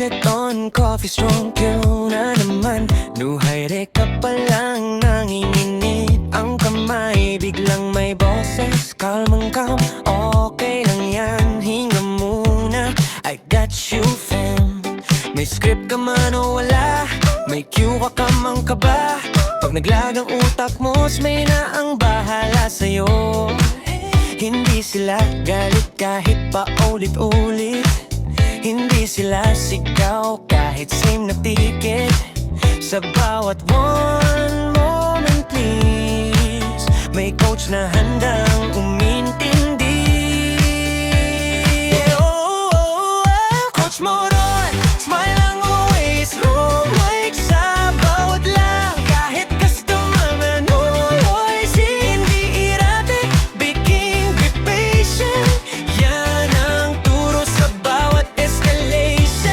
Sit on coffee strong, yun na naman. Nuhayre ka pa lang, nanginginit ang kamay. Biglang may boses, kalmang calm, okay lang yan. Hinga muna, I got you fam. May script ka man o wala, may cue ka mang kaba. Pag naglagang utak mo, may na ang bahala sa'yo. Hindi sila galit kahit pa ulit-ulit. Hindi sila sigaw kahit same na ticket. Sa bawat one moment please, may coach na handang umintindi. Coach Moron, smile lang always. Rumike sa bawat lang, kahit customer man o noisy. Hindi erratic, be king, be patient. Yan ang turo sa bawat escalation.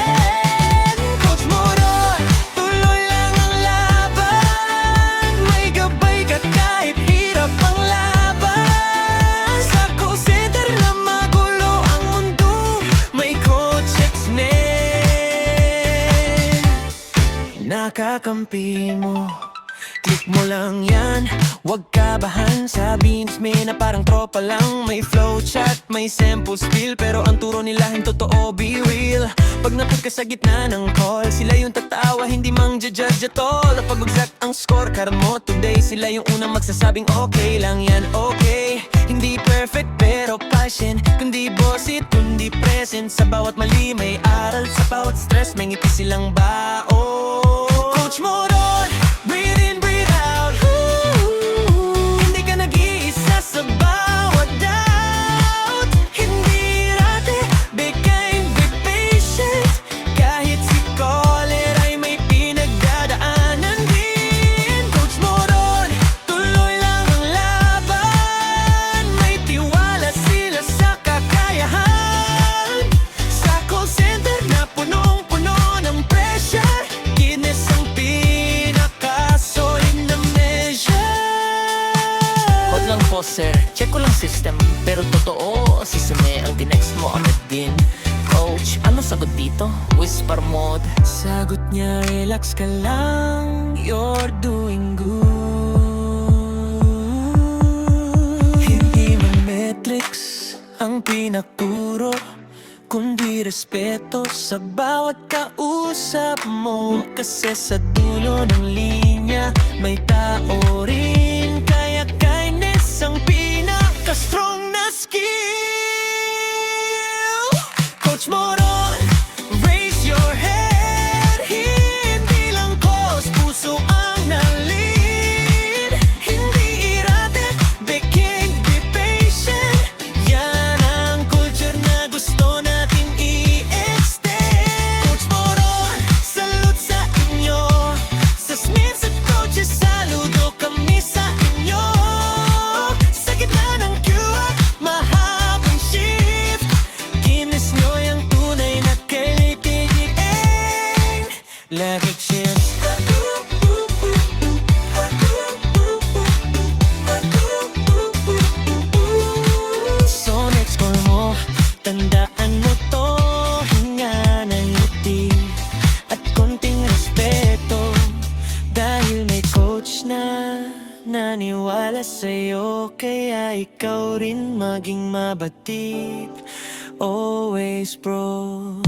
Coach Moron, tuloy lang ang laban. May gabay ka kahit hirap ang laban. Sa call center na magulo ang mundo, may coach X-Net. Nakakampi mo, click mo lang yan, wag kabahan. Sabihin na parang tropa lang. May flow chat, may sample spill, pero ang turo nila hindi totoo, be real. Pag napag ka sa gitna ng call, sila yung tatawa, hindi mang judge at all. Pag bagsak ang score card mo today, sila yung unang magsasabing okay lang yan, okay. Hindi perfect pero passion, kundi bosit, kundi present. Sa bawat mali may aral, sa bawat stress may ngiti silang bao. Coach Moron, breathe in, breathe out. Hindi ka nag-iisa sa bawat doubt. Hindi rate, be kind, be patient. Kahit si caller ay may pinagdadaanan din. Coach Moron, tuloy lang ang laban. May tiwala sila sa kakayahan. Sa call center na punong-puno ng pressure, Guinness ang pinaka-solid na measure. Hold lang po sir, check ko lang system, pero totoo, si Sune ang tinext mo agad din. Coach, ano sagot dito? Whisper mode. Sagot niya, relax ka lang, you're doing good. Hindi man metrics ang pinaturo, kundi respeto sa bawat kausap mo. Kasi sa dulo ng linya may tao rin, kaya kindness ang pinaka-strong na skill. Coach Moron, raise your head. Hindi lang cause, puso ang nalid. Hindi erratic, be king, be patient. Yan ang culture na gusto natin i-extend. Coach Moron, salute sa inyo. Sa Smiths at coaches, saludo kami sa inyo. Sa gitna ng queue at mahabang shift, Guinness nyo yung tunay na kailangan. Lagi cheers. So next call mo, tandaan mo to, hinga ng ngiti at konting respeto. Dahil may coach na naniwala sa'yo, kaya ikaw rin maging mabatid. Always bro.